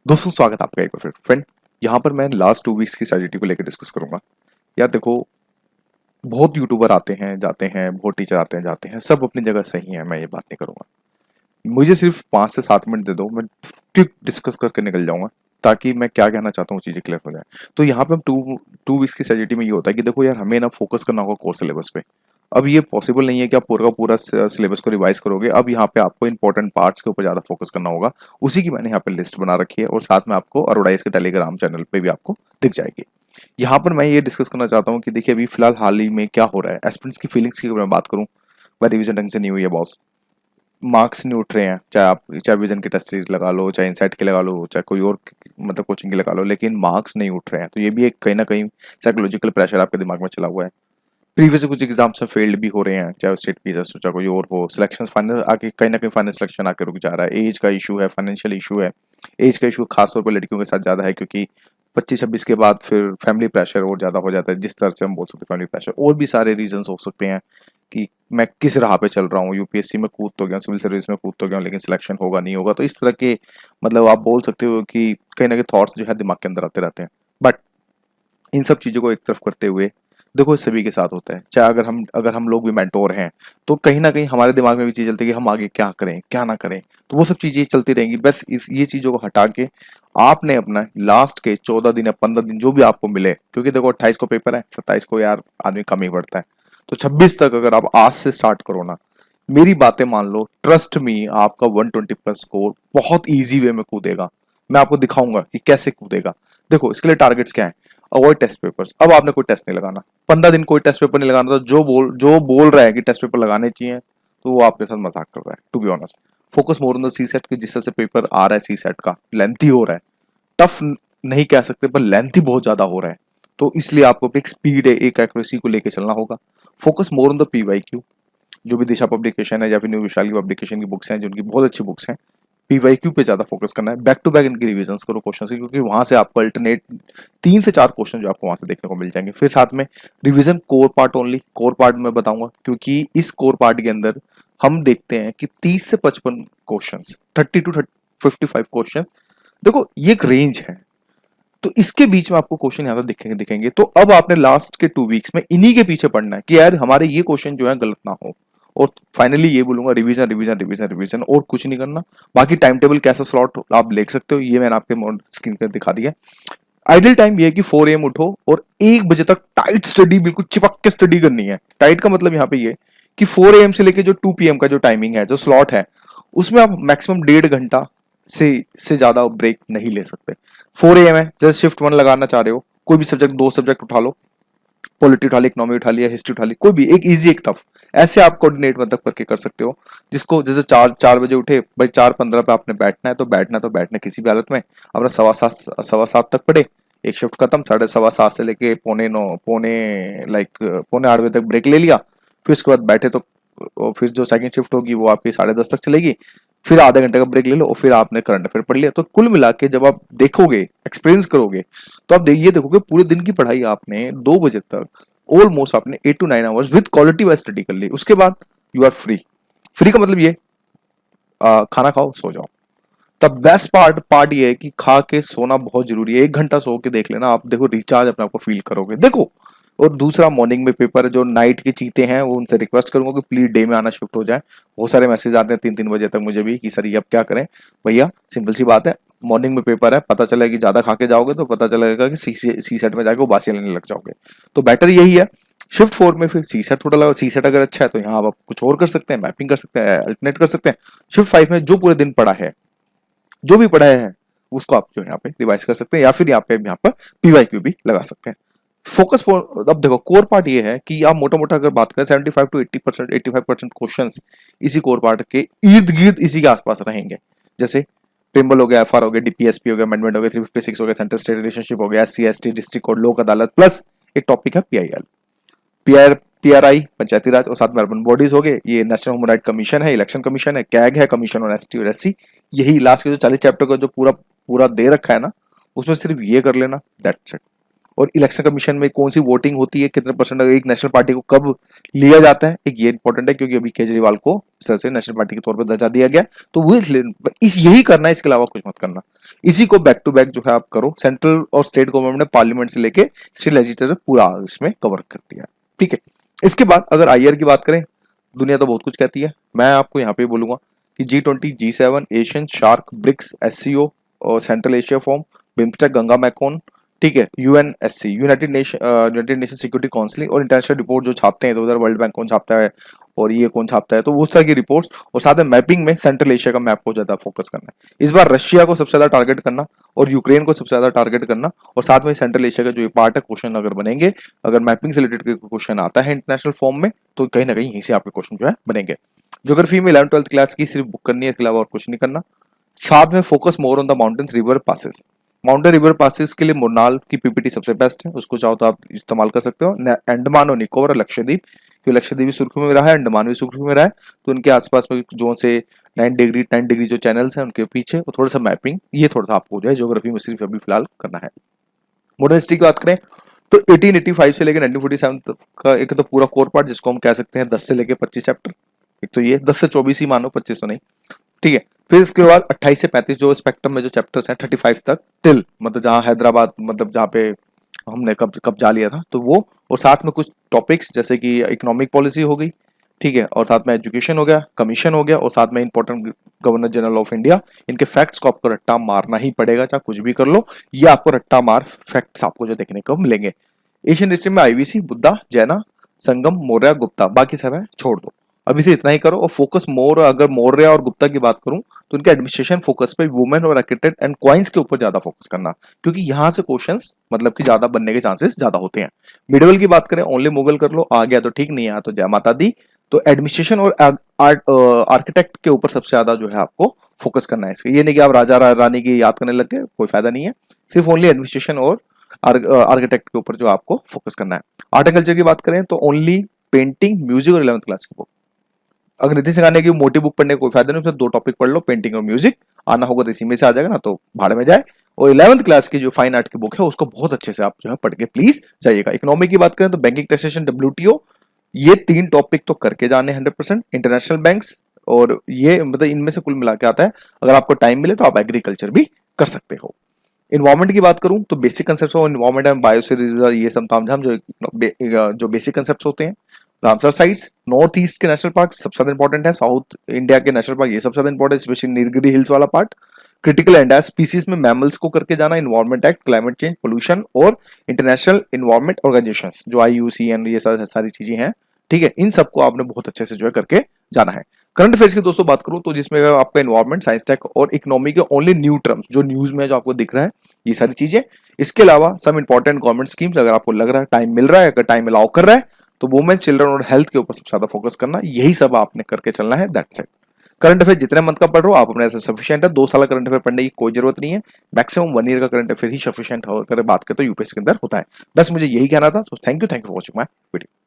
दोस्तों स्वागत है आपका एक बार फिर फ्रेंड। यहाँ पर मैं लास्ट 2 वीक्स की स्ट्रेटजी को लेकर डिस्कस करूंगा। यार देखो, बहुत यूट्यूबर आते हैं जाते हैं, बहुत टीचर आते हैं जाते हैं, सब अपनी जगह सही है, मैं ये बात नहीं करूंगा। मुझे सिर्फ 5 से 7 मिनट दे दो, मैं क्विक डिस्कस करके निकल जाऊंगा ताकि मैं क्या कहना चाहता हूँ चीजें क्लियर हो जाए। तो यहाँ पे हम टू टू वीक्स की स्ट्रेटजी में ये होता है कि देखो यार, हमें ना फोकस करना होगा कोर सिलेबस पे। अब ये पॉसिबल नहीं है कि आप पूरा का पूरा सिलेबस को रिवाइज करोगे। अब यहाँ पे आपको इंपॉर्टेंट पार्ट्स के ऊपर ज्यादा फोकस करना होगा। उसी की मैंने यहाँ पे लिस्ट बना रखी है और साथ में आपको अरोडाइज के टेलीग्राम चैनल पे भी आपको दिख जाएगी। यहाँ पर मैं ये डिस्कस करना चाहता हूँ कि देखिए अभी फिलहाल हाल ही में क्या हो रहा है। एस्पिरेंट्स की फीलिंग्स की अगर मैं बात करूँ, वह रिविजन ढंग से नहीं हुई है बॉस। मार्क्स नहीं उठ रहे हैं, चाहे विजन की टेस्ट सीरीज लगा लो, चाहे इनसाइट के लगा लो, चाहे कोई और मतलब कोचिंग के लगा लो, लेकिन मार्क्स नहीं उठ रहे हैं। तो ये भी एक कहीं ना कहीं साइकोलॉजिकल प्रेशर आपके दिमाग में चला हुआ है। प्रीवियस कुछ एग्जाम्स में फेल्ड भी हो रहे हैं, चाहे स्टेट पीएसएस हो चाहे कोई और हो। सिलेक्शन फाइनल आके कहीं ना कहीं फाइनल सिलेक्शन आके रुक जा रहा है। एज का इशू है, फाइनेंशियल इशू है। एज का इशू खासतौर पर लड़कियों के साथ ज्यादा है, क्योंकि 25-26 के बाद फिर फैमिली प्रेशर और ज्यादा हो जाता है। जिस तरह से हम बोल सकते हैं फैमिली प्रेशर, और भी सारे रीजन हो सकते हैं कि मैं किस राह पे चल रहा हूँ। यूपीएससी में कूद तो गया, सिविल सर्विस में कूद तो गया, लेकिन सिलेक्शन होगा नहीं होगा। तो इस तरह के मतलब आप बोल सकते हो कि कहीं ना कहीं थॉट्स जो है दिमाग के अंदर आते रहते हैं। बट इन सब चीजों को एक तरफ करते हुए देखो, सभी के साथ होता है। चाहे अगर हम लोग भी मेंटोर हैं तो कहीं ना कहीं हमारे दिमाग में भी चीज चलती है कि हम आगे क्या करें क्या ना करें। तो वो सब चीजें चलती रहेंगी। बस ये चीजों को हटा के आपने अपना लास्ट के 14 दिन या 15 दिन जो भी आपको मिले, क्योंकि देखो 28 को पेपर है, 27 को यार आदमी कम ही पढ़ता है, तो 26 तक अगर आप आज से स्टार्ट करो ना, मेरी बातें मान लो, ट्रस्ट मी, आपका 120+ स्कोर बहुत इजी वे में कूदेगा। मैं आपको दिखाऊंगा कि कैसे कूदेगा। देखो इसके लिए टारगेट्स क्या है। Avoid test papers. अब आपने कोई टेस्ट नहीं लगाना, 15 दिन कोई टेस्ट पेपर नहीं लगाना। तो जो बोल रहा है कि टेस्ट पेपर लगाने चाहिए, तो वो आपके साथ मजाक कर रहा है, to be honest. Focus more on the CSAT की। जिस तरह से पेपर आ रहा है सी सेट का, लेंथी हो रहा है, टफ नहीं कह सकते पर लेंथी बहुत ज्यादा हो रहा है। तो इसलिए आपको एक स्पीड है, एक एक्यूरेसी को लेके चलना होगा। Focus more on the PYQ. जो भी दिशा पब्लिकेशन है या फिर न्यू विशाल की पब्लिकेशन की बुक्स हैं, जिनकी बहुत अच्छी बुक्स हैं, पीवाईक्यू पे ज्यादा फोकस करना है। बैक टू बैक इनकी रिविजन करो क्वेश्चन से, क्योंकि वहां से आपको अल्टरनेट 3 से 4 क्वेश्चन जो आपको वहां से देखने को मिल जाएंगे। फिर साथ में revision core part only. Core part में बताऊंगा, क्योंकि इस कोर पार्ट के अंदर हम देखते हैं कि 30 से 55 क्वेश्चन, 30 to 55 क्वेश्चन। देखो ये एक रेंज है, तो इसके बीच में आपको क्वेश्चन यहाँ दिखेंगे दिखेंगे। तो अब आपने लास्ट के 2 वीक्स में इन्हीं के पीछे पढ़ना है कि यार हमारे ये क्वेश्चन जो है गलत ना हो। और फाइनली ये बोलूंगा, रिवीजन रिवीजन रिवीजन रिवीजन, और कुछ नहीं करना। बाकी टाइम टेबल कैसा स्लॉट आप देख सकते हो, ये मैंने आपके स्क्रीन पर दिखा दिया। आइडियल टाइम ये है कि 4 AM उठो और 1 बजे तक टाइट स्टडी, बिल्कुल चिपक के स्टडी करनी है। टाइट का मतलब यहाँ पे ये कि 4 AM से लेके जो 2 PM का जो टाइमिंग है, जो स्लॉट है, उसमें आप मैक्सिमम 1.5 घंटा से ज्यादा ब्रेक नहीं ले सकते। 4 AM है, जैसे शिफ्ट 1 लगाना चाह रहे हो, कोई भी सब्जेक्ट, 2 सब्जेक्ट उठा लो, पॉलिटी उठा ली, इकोनॉमी उठा लिया, हिस्ट्री उठा ली, कोई भी एक इजी एक टफ, ऐसे आप कोऑर्डिनेट मतलब करके कर सकते हो। जिसको जैसे 4 बजे उठे भाई, 4:15 पे आपने बैठना है, तो बैठना किसी भी हालत में। अपना 7:15 तक पढ़े, एक शिफ्ट खत्म, 7:15 से लेके पौने 8 बजे तक ब्रेक ले लिया। फिर उसके बाद बैठे तो फिर जो सेकंड शिफ्ट होगी वो आपकी 10:30 तक चलेगी। फिर आधे घंटे का ब्रेक ले लो और फिर आपने करंट अफेयर पढ़ लिया। तो कुल मिला के जब आप देखोगे, एक्सपीरियंस करोगे, तो आप ये देखोगे पूरे दिन की पढ़ाई आपने 2 बजे तक ऑलमोस्ट आपने 8 to 9 hours with quality wise study कर ली। उसके बाद यू आर फ्री। फ्री का मतलब ये, खाना खाओ सो जाओ। द बेस्ट पार्ट ये है कि खा के सोना बहुत जरूरी है। 1 घंटा सो के देख लेना, आप देखो रिचार्ज अपने आप को फील करोगे। देखो, और दूसरा, मॉर्निंग में पेपर, जो नाइट के चीते हैं वो उनसे रिक्वेस्ट करूंगा कि प्लीज डे में आना शिफ्ट हो जाए। बहुत सारे मैसेज आते हैं 3-3 बजे तक मुझे भी कि सर ये अब क्या करें। भैया सिंपल सी बात है, मॉर्निंग में पेपर है, पता चलेगा कि ज्यादा खा के जाओगे तो पता चलेगा कि सी सेट में जाके बासी लेने लग जाओगे। तो बेटर यही है, शिफ्ट 4 में फिर सी सेट थोड़ा लगा। सी सेट अगर अच्छा है तो यहाँ आप कुछ और कर सकते हैं, मैपिंग कर सकते हैं, अल्टरनेट कर सकते हैं। शिफ्ट 5 में जो पूरे दिन पढ़ा है, जो भी पढ़ा है, उसको आप जो यहाँ पे रिवाइज कर सकते हैं, या फिर यहाँ पर पीवाईक्यू भी लगा सकते हैं। फोकस फॉर, अब देखो कोर पार्ट ये है कि आप मोटा मोटा अगर बात करें 75 to 80%, 85% क्वेश्चन इसी कोर पार्ट के इर्द गिर्द, इसी के आसपास रहेंगे। जैसे प्रिम्बल हो गया, एफआर हो गया, डीपीएसपी हो गया, अमेंडमेंट हो गया, 356 हो गया, सेंट्रल स्टेट रिलेशनशिप हो गया, एससी एसटी, डिस्ट्रिक्ट कोर्ट, लोक अदालत, प्लस एक टॉपिक है पीआईएल, पीआरआई पंचायती राज, और साथ में अर्बन बॉडीज हो गए। ये नेशनल ह्यूमन राइट कमीशन है, इलेक्शन कमीशन है, कैग है, कमीशन ऑन एसटी और एससी। यही लास्ट के जो 40 चैप्टर का जो पूरा पूरा दे रखा है ना, उसमें सिर्फ ये कर लेना, दैट्स इट। और इलेक्शन कमीशन में कौन सी वोटिंग होती है, कितने परसेंट एक नेशनल पार्टी को कब लिया जाता है, एक ये इंपॉर्टेंट है क्योंकि अभी केजरीवाल को इस तरह से नेशनल पार्टी के तौर पर दर्जा दिया गया, तो वो इसलिए यही करना है, इसके अलावा कुछ मत करना। इसी को बैक टू बैक जो है आप करो। सेंट्रल और स्टेट गवर्नमेंट ने पार्लियामेंट से लेके स्टेट लेजिस्लेचर पूरा इसमें कवर कर दिया, ठीक है। इसके बाद अगर आईआर की बात करें, दुनिया तो बहुत कुछ कहती है, मैं आपको यहाँ पे बोलूंगा कि G20, G7, Asian, SAARC, BRICS, SCO और central Asia forum, BIMSTEC, Ganga Mekong, ठीक है, UNSC, united nation security council और इंटरनेशनल रिपोर्ट जो छापते हैं, तो उधर वर्ल्ड बैंक कौन छापता है और ये कौन छापता है, तो उस तरह की रिपोर्ट्स, और साथ में मैपिंग में सेंट्रल एशिया का मैप को ज्यादा फोकस करना है। इस बार रशिया को सबसे ज्यादा टारगेट करना और यूक्रेन को सबसे ज्यादा टारगेट करना, और साथ में सेंट्रल एशिया का जो ये पार्ट है, क्वेश्चन अगर बनेंगे, अगर मैपिंग से रिलेटेड क्वेश्चन आता है इंटरनेशनल फॉर्म में, तो कहीं ना कहीं यहीं से आपके क्वेश्चन जो है बनेंगे। ज्योग्राफी में 11th-12th क्लास की सिर्फ बुक करनी है, इसके अलावा और कुछ नहीं करना। साथ में focus more on the mountains, river passes. Mountain river passes के लिए मोरनाल की पीपीटी सबसे बेस्ट है, उसको चाहो तो आप इस्तेमाल कर सकते हो। अंडमान और निकोबार और लक्षद्वीप, क्योंकि लक्षद्वीप भी सुर्खियों में रहा है, अंडमान भी सुर्खियों में रहा है, तो उनके आसपास में जो से 9 डिग्री जो चैनल्स हैं उनके पीछे, और थोड़ा सा मैपिंग, ये थोड़ा सा आपको जो है ज्योग्राफी में सिर्फ अभी फिलहाल करना है। मॉडर्न हिस्ट्री की बात करें तो 1885 से लेकर 1947 तक का एक तो पूरा कोर पार्ट, जिसको हम कह सकते हैं 10 से लेकर 25 चैप्टर, एक तो ये 10 से 24 ही मानो, 25 तो नहीं, ठीक है। फिर इसके बाद 28 से 35 जो स्पेक्ट्रम में जो चैप्टर्स हैं 35 तक टिल, मतलब जहां हैदराबाद, मतलब जहां पे हमने कब्जा लिया था, तो वो, और साथ में कुछ टॉपिक्स जैसे कि इकोनॉमिक पॉलिसी हो गई, ठीक है, और साथ में एजुकेशन हो गया, कमीशन हो गया, और साथ में important governor general of India. इनके फैक्ट्स को आपको रट्टा मारना ही पड़ेगा, चाहे कुछ भी कर लो, ये आपको रट्टा मार फैक्ट्स आपको जो देखने को मिलेंगे। एशियन हिस्ट्री में IVC, बुद्धा, जैना, संगम, मौर्य, गुप्ता, बाकी सब है छोड़ दो, अभी से इतना ही करो। और फोकस मोर, अगर मौर्य और गुप्ता की बात करूं तो उनके एडमिनिस्ट्रेशन फोकस पे वुमेन और आर्किटेक्ट एंड क्वाइंस के ऊपर ज्यादा फोकस करना, क्योंकि यहां से क्वेश्चंस मतलब कि ज्यादा बनने के चांसेस ज्यादा होते हैं। मिडिवल की बात करें, ओनली मुगल कर लो, आ गया तो ठीक, नहीं आया तो जय माता दी। तो एडमिनिस्ट्रेशन और आर्किटेक्ट के ऊपर सबसे ज्यादा जो है आपको फोकस करना है इसके। ये नहीं कि आप राजा रानी की याद करने लग गए, कोई फायदा नहीं है, सिर्फ ओनली एडमिनिस्ट्रेशन और आर्किटेक्ट के ऊपर जो आपको फोकस करना है। आर्ट एंड कल्चर की बात करें तो ओनली पेंटिंग, म्यूजिक और 11th क्लास की बुक। अगर नितिन सिंघानिया की मोटी बुक पढ़ने का कोई फायदा नहीं, उसमें 2 टॉपिक पढ़ लो, पेंटिंग और म्यूजिक, आना होगा तो इसी में से आ जाएगा, ना तो भाड़ में जाए। और 11th क्लास की जो फाइन आर्ट की बुक है उसको बहुत अच्छे से आप जो है पढ़ के प्लीज जाइएगा। इकोनॉमी की बात करें तो बैंकिंग, टैक्सेशन, WTO, ये 3 टॉपिक तो करके जाने 100%। इंटरनेशनल बैंक्स, और ये मतलब इनमें से कुल मिला के आता है। अगर आपको टाइम मिले तो आप एग्रीकल्चर भी कर सकते हो। इन्वायरमेंट की बात करूं तो basic concept of environment and biosphere, ये सब तामझाम जो बेसिक कंसेप्ट होते हैं। रामसर साइट्स, नॉर्थ ईस्ट के नेशनल पार्क सबसे ज्यादा इंपॉर्टेंट है, साउथ इंडिया के नेशनल पार्क ये सबसे ज्यादा इंपॉर्टेंट है, स्पेशली नीलगिरी हिल्स वाला पार्ट। क्रिटिकल एंड स्पीसीज में मैमल्स को करके जाना, environment act, climate change, pollution और इंटरनेशनल इन्वायरमेंट ऑर्गेनाइजेशन जो IUCN, ये सारी चीजें हैं, ठीक है। इन सबको आपने बहुत अच्छे से जो है करके जाना है। करंट अफेयर्स की दोस्तों बात करूं तो जिसमें आपका इन्वायरमेंट, साइंस, टेक और इकोनॉमी के ओनली न्यू टर्म्स जो न्यूज में जो आपको दिख रहा है, ये सारी चीजें। इसके अलावा सब इंपॉर्टेंट गवर्नमेंट स्कीम्स, अगर आपको लग रहा है टाइम मिल रहा है, अगर टाइम अलाउ कर रहा है, तो वुमेन, चिल्ड्रन और हेल्थ के ऊपर सबसे ज्यादा फोकस करना, यही सब आपने करके चलना है, दैट्स इट। करंट अफेयर जितने मंथ का पढ़ रहे हो आप अपने ऐसे सफिशिएंट है। 2 साल का करंट अफेयर पढ़ने की कोई जरूरत नहीं है, मैक्सिमम 1 ईयर का करंट अफेयर ही सफिशिएंट होकर बात करते तो UPSC के अंदर होता है। बस मुझे यही कहना था। तो thank you for watching my video.